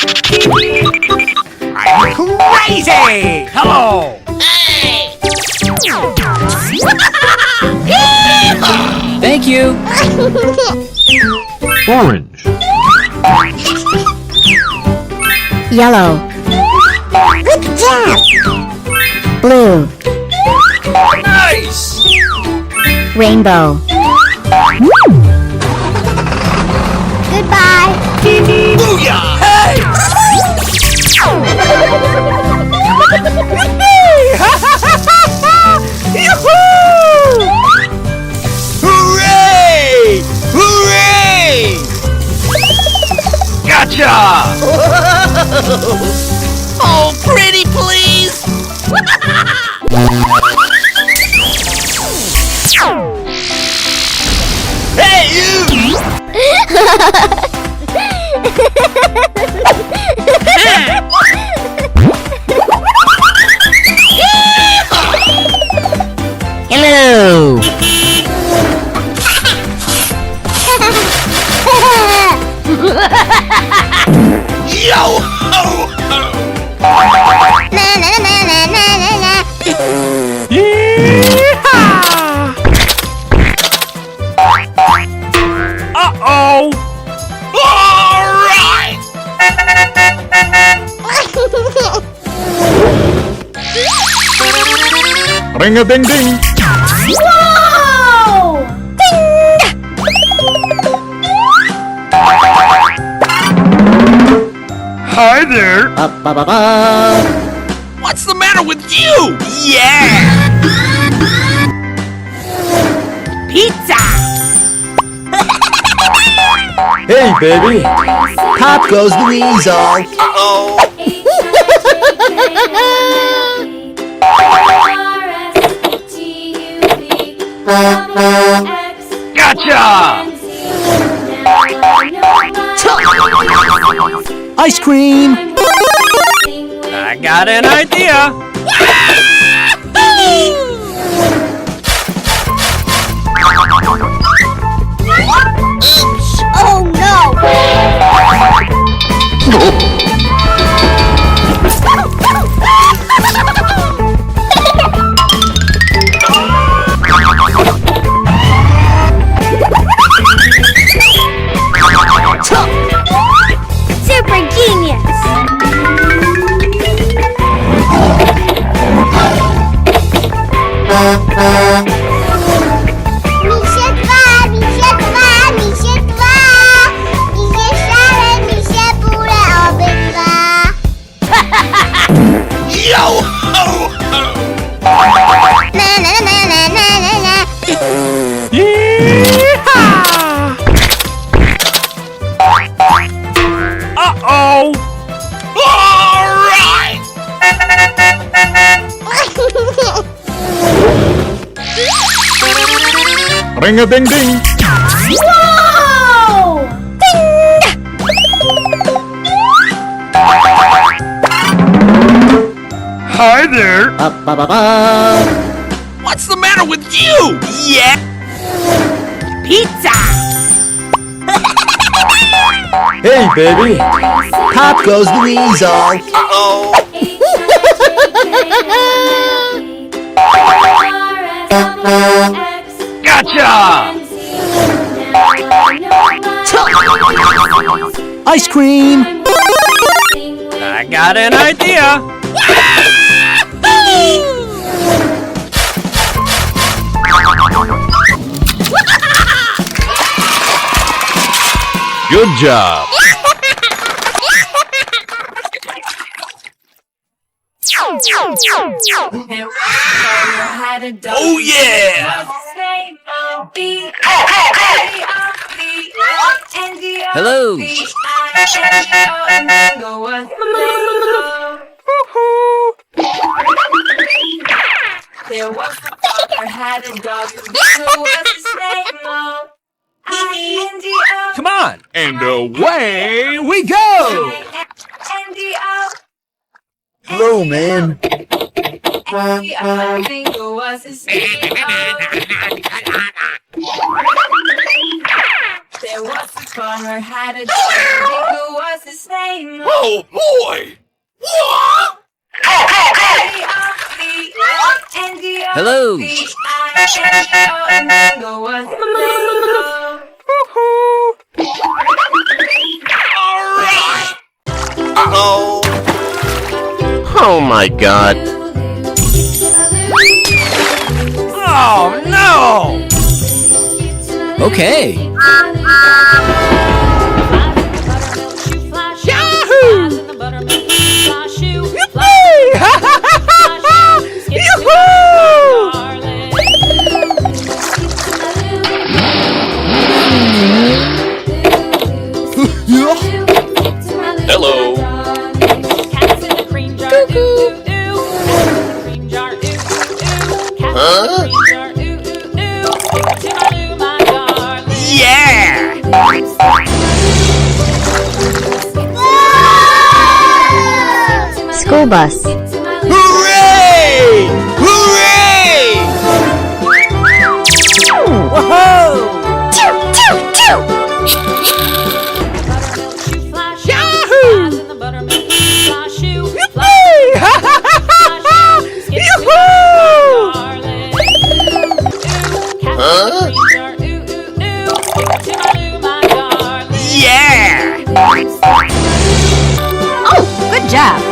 I'm crazy! Hello! Thank you. Orange. Yellow. Good job. Blue. Nice! Rainbow. Goodbye. Booyah! Hey! Yoo-hoo! Hooray! Hooray! Gotcha! Oh, pretty please! Hey, you! Hello. Yo ho ho! Na na na na na na na. Yeehaw! Uh-oh! All right! Ring-a-ding-ding. Whoa! Hi there! What's the matter with you? Yeah! Pizza! Hey, baby. Pop goes the weasel. Uh-oh! Gotcha! Ice cream. I got an idea! Oh no! Super genius! Misie dwa, misie dwa. Misie szare, misie bóle obydwa. Yo ho ho! Na na na na na na na. Yeehaw! Uh-oh! All right! Ring-a-ding-ding. Whoa! Hi there! What's the matter with you? Yeah! Pizza! Hey, baby. Pop goes the weasel. Uh-oh! Gotcha! Ice cream. I got an idea! Good job. Oh yeah! Hello. There was a father had a dog who was his name. I-N-D-O. Come on! And away we go! N-D-O. Hello, man. N-D-O. Bingo was his name. There was a farmer had a dog. Bingo was his name. name. Oh boy! Hello. Alright! Uh-oh! Oh my god. Oh no! Okay. Hello! Cats in the cream jar, ooh, ooh, ooh. Cats in the cream jar, ooh, ooh, ooh. Cats in the cream jar, ooh, ooh, ooh. Stick to my darling. Yeah! School bus. Hooray! Hooray! Whoa! Yeah! Oh, good job.